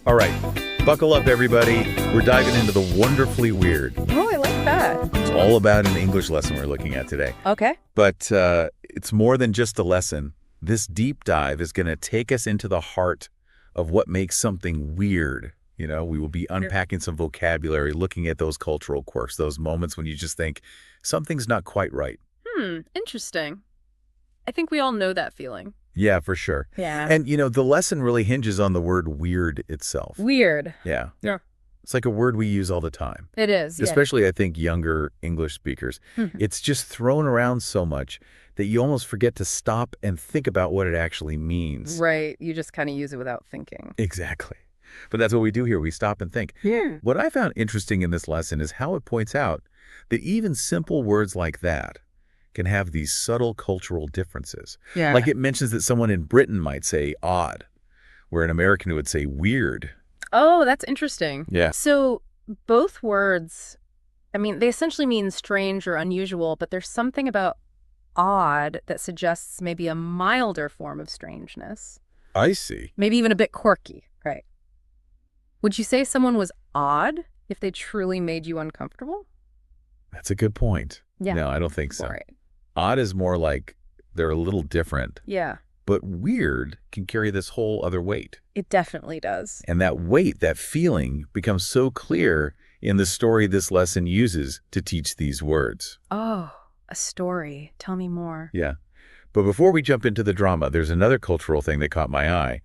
All right, buckle up, everybody. We're diving into the wonderfully weird. Oh, I like that. It's all about an English lesson we're looking at today. Okay. But it's more than just a lesson. This deep dive is going to take us into the heart of what makes something weird. You know, we will be unpacking some vocabulary, looking at those cultural quirks, those moments when you just think something's not quite right. Interesting. I think we all know that feeling. Yeah, for sure. Yeah. And, you know, the lesson really hinges on the word weird itself. Weird. Yeah. Yeah. It's like a word we use all the time. It is, yeah. Especially, I think, younger English speakers. It's just thrown around so much that you almost forget to stop and think about what it actually means. Right. You just kind of use it without thinking. Exactly. But that's what we do here. We stop and think. Yeah. What I found interesting in this lesson is how it points out that even simple words like that can have these subtle cultural differences. Yeah. Like it mentions that someone in Britain might say odd, where an American would say weird. Oh, that's interesting. Yeah. So both words, I mean, they essentially mean strange or unusual, but there's something about odd that suggests maybe a milder form of strangeness. I see. Maybe even a bit quirky, right? Would you say someone was odd if they truly made you uncomfortable? That's a good point. Yeah. No, I don't think so. Right. Odd is more like they're a little different. Yeah. But weird can carry this whole other weight. It definitely does. And that weight, that feeling, becomes so clear in the story this lesson uses to teach these words. Oh, a story. Tell me more. Yeah. But before we jump into the drama, there's another cultural thing that caught my eye.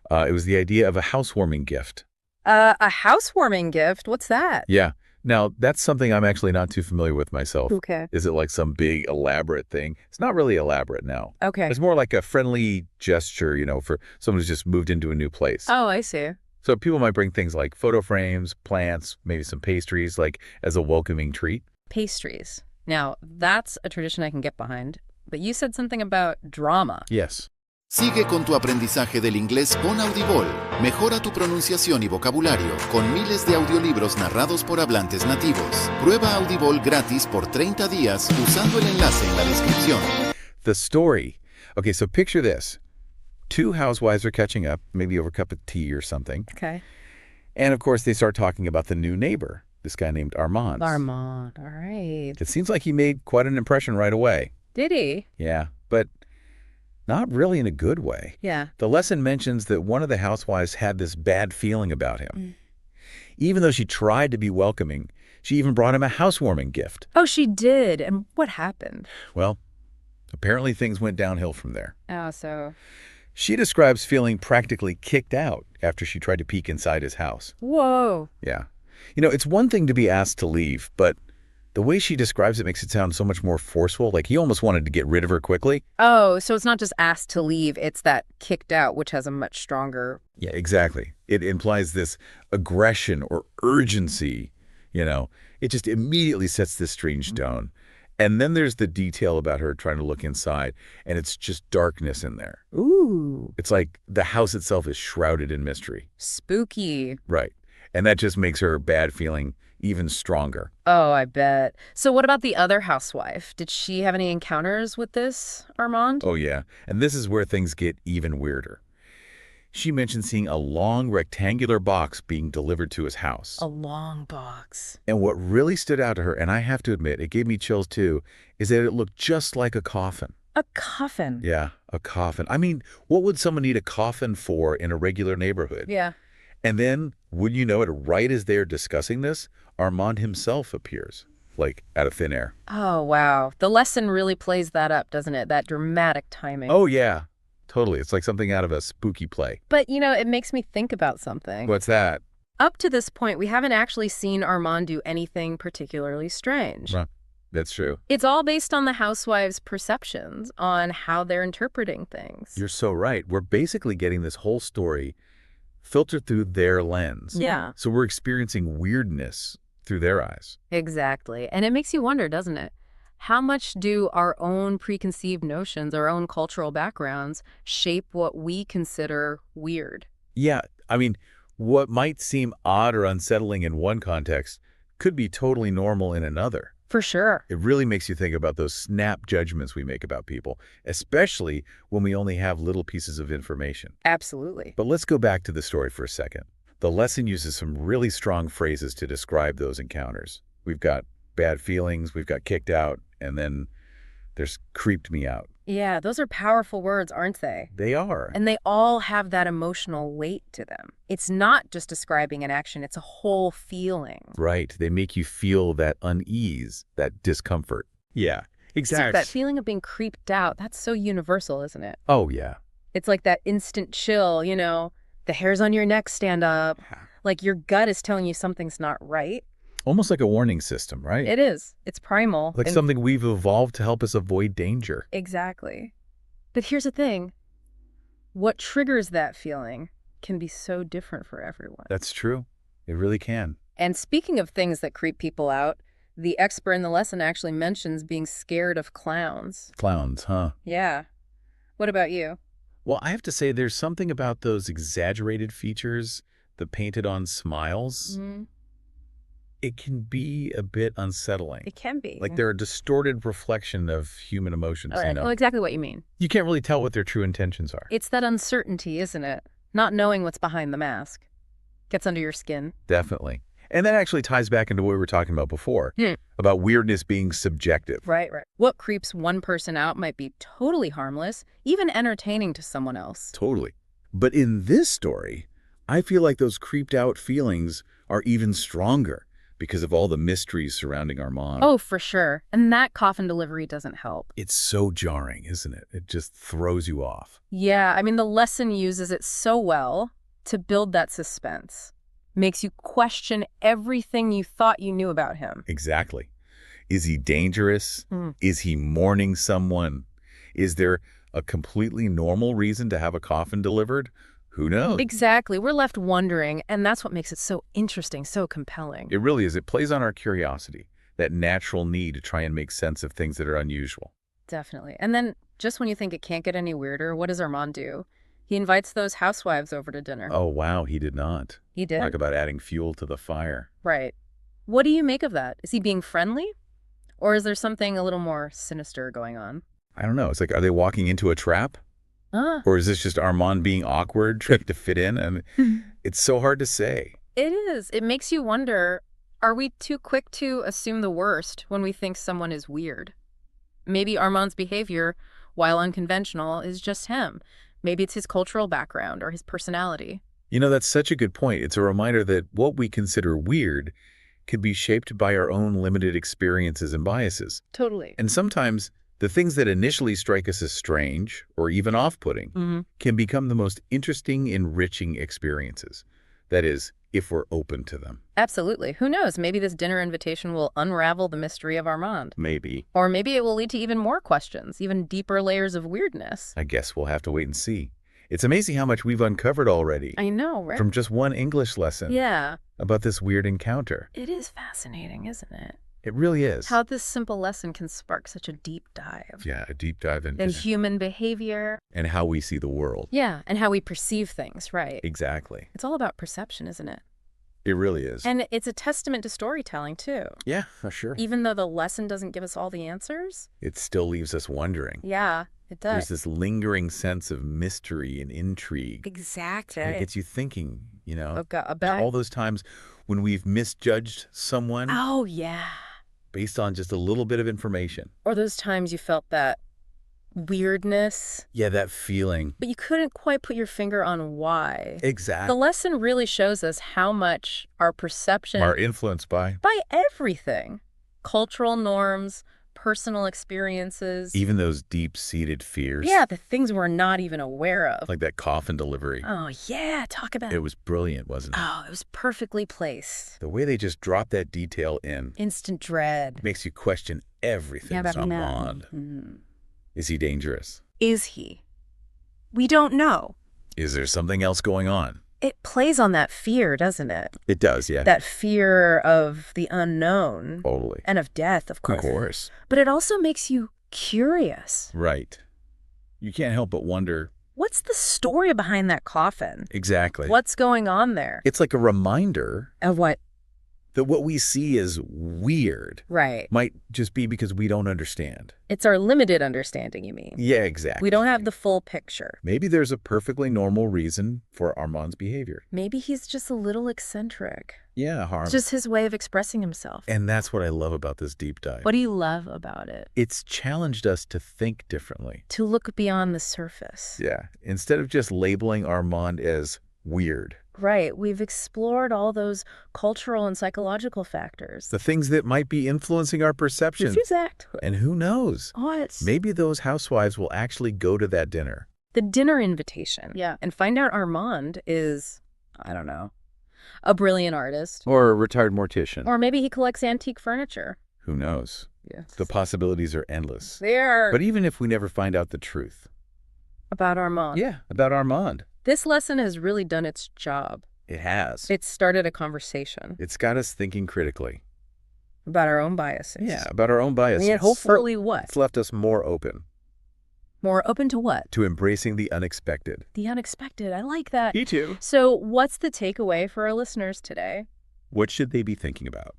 It was the idea of a housewarming gift. A housewarming gift? What's that? Yeah. Now, that's something I'm actually not too familiar with myself. Okay. Is it like some big elaborate thing? It's not really elaborate now. Okay. It's more like a friendly gesture, you know, for someone who's just moved into a new place. Oh, I see. So people might bring things like photo frames, plants, maybe some pastries, like as a welcoming treat. Pastries. Now, that's a tradition I can get behind. But you said something about drama. Yes. Sigue con tu aprendizaje del inglés con Audible. Mejora tu pronunciación y vocabulario con miles de audiolibros narrados por hablantes nativos. Prueba Audible gratis por 30 días usando el enlace en la descripción. The story. Okay, so picture this. Two housewives are catching up, maybe over a cup of tea or something. Okay. And of course, they start talking about the new neighbor, this guy named Armand. Armand. All right. It seems like he made quite an impression right away. Did he? Yeah, but not really in a good way. Yeah. The lesson mentions that one of the housewives had this bad feeling about him. Even though she tried to be welcoming, she even brought him a housewarming gift. Oh, she did. And what happened? Well, apparently things went downhill from there. Oh, so... She describes feeling practically kicked out after she tried to peek inside his house. Whoa. Yeah. You know, it's one thing to be asked to leave, but the way she describes it makes it sound so much more forceful, like he almost wanted to get rid of her quickly. Oh, so it's not just asked to leave, it's that kicked out, which has a much stronger... Yeah, exactly. It implies this aggression or urgency, you know. It just immediately sets this strange tone. And then there's the detail about her trying to look inside, and it's just darkness in there. Ooh. It's like the house itself is shrouded in mystery. Spooky. Right. And that just makes her bad feeling even stronger. Oh, I bet. So what about the other housewife? Did she have any encounters with this, Armand? Oh, yeah. And this is where things get even weirder. She mentioned seeing a long rectangular box being delivered to his house. A long box. And what really stood out to her, and I have to admit, it gave me chills too, is that it looked just like a coffin. A coffin? Yeah, a coffin. I mean, what would someone need a coffin for in a regular neighborhood? Yeah. And then, wouldn't you know it, right as they're discussing this, Armand himself appears, like out of thin air. Oh, wow. The lesson really plays that up, doesn't it? That dramatic timing. Oh, yeah. Totally. It's like something out of a spooky play. But, you know, it makes me think about something. What's that? Up to this point, we haven't actually seen Armand do anything particularly strange. Right. That's true. It's all based on the housewives' perceptions on how they're interpreting things. You're so right. We're basically getting this whole story filtered through their lens. Yeah. So we're experiencing weirdness through their eyes. Exactly. And it makes you wonder, doesn't it? How much do our own preconceived notions, our own cultural backgrounds, shape what we consider weird? Yeah. I mean, what might seem odd or unsettling in one context could be totally normal in another. For sure. It really makes you think about those snap judgments we make about people, especially when we only have little pieces of information. Absolutely. But let's go back to the story for a second. The lesson uses some really strong phrases to describe those encounters. We've got bad feelings, we've got kicked out, and then there's creeped me out. Yeah, those are powerful words, aren't they? They are. And they all have that emotional weight to them. It's not just describing an action, it's a whole feeling. Right. They make you feel that unease, that discomfort. Yeah, exactly. That feeling of being creeped out, that's so universal, isn't it? Oh, yeah. It's like that instant chill, you know, the hairs on your neck stand up, like your gut is telling you something's not right. Almost like a warning system, right? It is. It's primal. Like something we've evolved to help us avoid danger. Exactly. But here's the thing. What triggers that feeling can be so different for everyone. That's true. It really can. And speaking of things that creep people out, the expert in the lesson actually mentions being scared of clowns. Clowns, huh? Yeah. What about you? Well, I have to say there's something about those exaggerated features, the painted-on smiles. Mm-hmm. It can be a bit unsettling. It can be. Like they're a distorted reflection of human emotions, I know exactly what you mean. You can't really tell what their true intentions are. It's that uncertainty, isn't it? Not knowing what's behind the mask. Gets under your skin. Definitely. And that actually ties back into what we were talking about before, about weirdness being subjective. Right. What creeps one person out might be totally harmless, even entertaining to someone else. Totally. But in this story, I feel like those creeped out feelings are even stronger because of all the mysteries surrounding Armand. Oh, for sure. And that coffin delivery doesn't help. It's so jarring, isn't it? It just throws you off. Yeah, I mean, the lesson uses it so well to build that suspense. Makes you question everything you thought you knew about him. Exactly. Is he dangerous? Is he mourning someone? Is there a completely normal reason to have a coffin delivered? Who knows? Exactly. We're left wondering, and that's what makes it so interesting, so compelling. It really is. It plays on our curiosity, that natural need to try and make sense of things that are unusual. Definitely. And then, just when you think it can't get any weirder, what does Armand do? He invites those housewives over to dinner. Oh, wow, he did not. He did? Talk about adding fuel to the fire. Right. What do you make of that? Is he being friendly? Or is there something a little more sinister going on? I don't know. It's like, are they walking into a trap? Or is this just Armand being awkward, trying to fit in? And it's so hard to say. It is. It makes you wonder, are we too quick to assume the worst when we think someone is weird? Maybe Armand's behavior, while unconventional, is just him. Maybe it's his cultural background or his personality. You know, that's such a good point. It's a reminder that what we consider weird can be shaped by our own limited experiences and biases. Totally. And sometimes the things that initially strike us as strange or even off-putting can become the most interesting, enriching experiences. That is, if we're open to them. Absolutely. Who knows? Maybe this dinner invitation will unravel the mystery of Armand. Maybe. Or maybe it will lead to even more questions, even deeper layers of weirdness. I guess we'll have to wait and see. It's amazing how much we've uncovered already. I know, right? From just one English lesson. Yeah. About this weird encounter. It is fascinating, isn't it? It really is. How this simple lesson can spark such a deep dive. Yeah, a deep dive in human behavior. And how we see the world. Yeah, and how we perceive things, right? Exactly. It's all about perception, isn't it? It really is. And it's a testament to storytelling, too. Yeah, for sure. Even though the lesson doesn't give us all the answers. It still leaves us wondering. Yeah, it does. There's this lingering sense of mystery and intrigue. Exactly. And it gets you thinking, you know, about all those times when we've misjudged someone. Oh, yeah. Based on just a little bit of information. Or those times you felt that weirdness. Yeah, that feeling. But you couldn't quite put your finger on why. Exactly. The lesson really shows us how much our perception are influenced by everything. Cultural norms, personal experiences. Even those deep-seated fears. Yeah, the things we're not even aware of. Like that coffin delivery. Oh, yeah. Talk about it. Was brilliant, wasn't it? Oh, it was perfectly placed. The way they just dropped that detail in. Instant dread. Makes you question everything. Yeah, Armand. Is he dangerous? Is he? We don't know. Is there something else going on? It plays on that fear, doesn't it? It does, yeah. That fear of the unknown. Totally. And of death, of course. Of course. But it also makes you curious. Right. You can't help but wonder. What's the story behind that coffin? Exactly. What's going on there? It's like a reminder. Of what? That what we see as weird Right. might just be because we don't understand. It's our limited understanding, you mean? Yeah, exactly. We don't have the full picture. Maybe there's a perfectly normal reason for Armand's behavior. Maybe he's just a little eccentric. Yeah, It's just his way of expressing himself. And that's what I love about this deep dive. What do you love about it? It's challenged us to think differently. To look beyond the surface. Yeah. Instead of just labeling Armand as weird. Right. We've explored all those cultural and psychological factors. The things that might be influencing our perceptions. Exactly. And who knows? What? Maybe those housewives will actually go to that dinner. The dinner invitation. Yeah. And find out Armand is, I don't know, a brilliant artist. Or a retired mortician. Or maybe he collects antique furniture. Who knows? Yeah. The possibilities are endless. They are. But even if we never find out the truth. About Armand. Yeah, about Armand. This lesson has really done its job. It has. It started a conversation. It's got us thinking critically. About our own biases. Yeah, about our own biases. And hopefully what? It's left us more open. More open to what? To embracing the unexpected. The unexpected. I like that. Me too. So what's the takeaway for our listeners today? What should they be thinking about?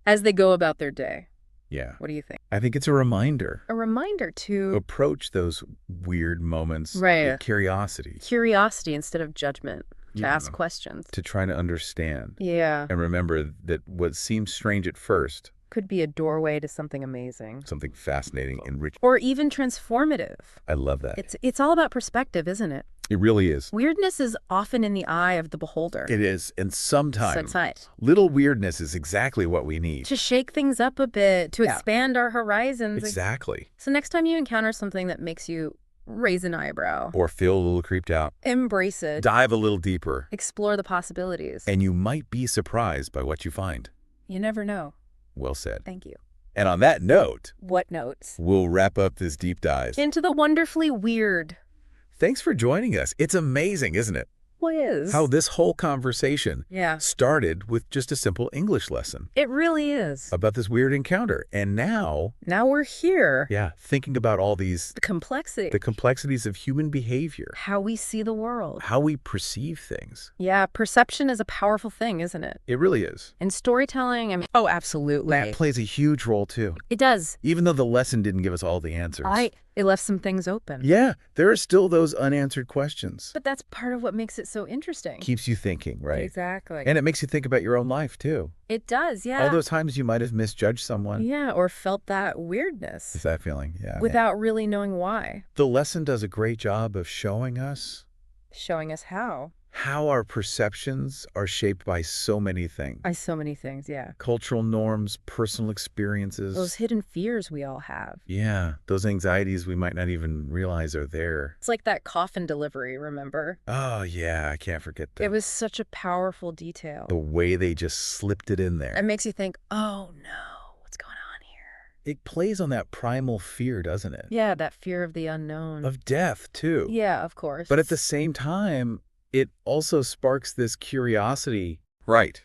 As they go about their day. Yeah. What do you think? I think it's a reminder. A reminder to Approach those weird moments Right. with curiosity. Curiosity instead of judgment. To Yeah. ask questions. To try to understand. Yeah. And remember that what seems strange at first, Could be a doorway to something amazing. something fascinating, enriching. Or even transformative. I love that. It's all about perspective, isn't it? It really is. Weirdness is often in the eye of the beholder. It is. And sometimes Sometimes. little weirdness is exactly what we need. To shake things up a bit, to Yeah. expand our horizons. Exactly. So next time you encounter something that makes you raise an eyebrow, Or feel a little creeped out. embrace it, Dive a little deeper. explore the possibilities. And you might be surprised by what you find. You never know. Well said. Thank you. And on that note, What notes? we'll wrap up this deep dive. Into the wonderfully weird. Thanks for joining us. It's amazing, isn't it? Whiz. How this whole conversation Yeah. started with just a simple English lesson It really is. about this weird encounter. And now, Now we're here. yeah, thinking about all these, The complexity. the complexities of human behavior, How we see the world. how we perceive things. Yeah, perception is a powerful thing, isn't it? It really is. And storytelling, I mean, oh, absolutely. That plays a huge role too. It does. Even though the lesson didn't give us all the answers. It left some things open. Yeah, there are still those unanswered questions. But that's part of what makes it so interesting. Keeps you thinking, right? Exactly. And it makes you think about your own life too. It does, yeah. All those times you might have misjudged someone. Yeah, or felt that weirdness Is that feeling? Yeah. without really knowing why. The lesson does a great job of showing us Showing us how. our perceptions are shaped by so many things. By so many things, yeah. Cultural norms, personal experiences. Those hidden fears we all have. Yeah, those anxieties we might not even realize are there. It's like that coffin delivery, remember? Oh, yeah, I can't forget that. It was such a powerful detail. The way they just slipped it in there. It makes you think, oh no, what's going on here? It plays on that primal fear, doesn't it? Yeah, that fear of the unknown. Of death, too. Yeah, of course. But at the same time, it also sparks this curiosity. Right.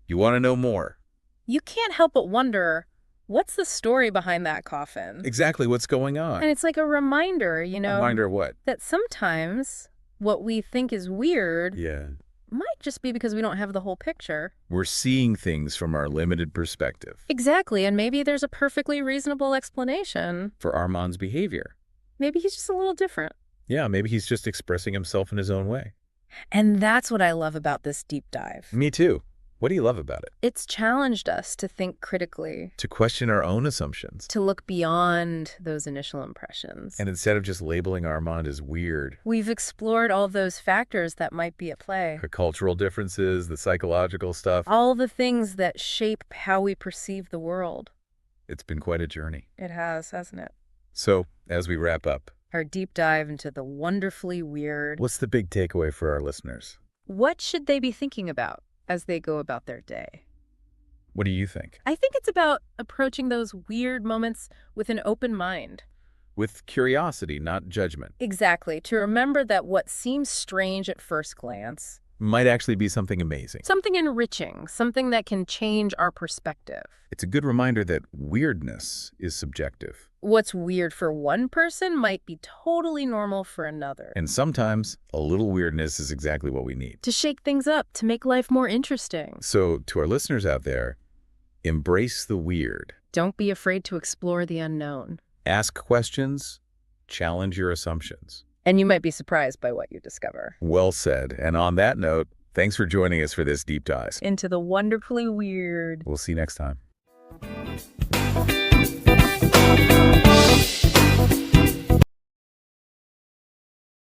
You want to know more. You can't help but wonder, what's the story behind that coffin? Exactly what's going on. And it's like a reminder, you know, Reminder of what? that sometimes what we think is weird Yeah. might just be because we don't have the whole picture. We're seeing things from our limited perspective. Exactly, and maybe there's a perfectly reasonable explanation. For Armand's behavior. Maybe he's just a little different. Yeah, maybe he's just expressing himself in his own way. And that's what I love about this deep dive. Me too. What do you love about it? It's challenged us to think critically, To question our own assumptions. to look beyond those initial impressions. And instead of just labeling Armand as weird, We've explored all those factors that might be at play. the cultural differences, the psychological stuff, All the things that shape how we perceive the world. it's been quite a journey. It has, hasn't it? So, as we wrap up, Our deep dive into the wonderfully weird. what's the big takeaway for our listeners? What should they be thinking about as they go about their day? What do you think? I think it's about approaching those weird moments with an open mind. With curiosity, not judgment. Exactly. To remember that what seems strange at first glance might actually be something amazing. Something enriching, something that can change our perspective. It's a good reminder that weirdness is subjective. What's weird for one person might be totally normal for another. And sometimes a little weirdness is exactly what we need. To shake things up, to make life more interesting. So to our listeners out there, embrace the weird. Don't be afraid to explore the unknown. Ask questions, challenge your assumptions. And you might be surprised by what you discover. Well said. And on that note, thanks for joining us for this deep dive. Into the wonderfully weird. We'll see you next time.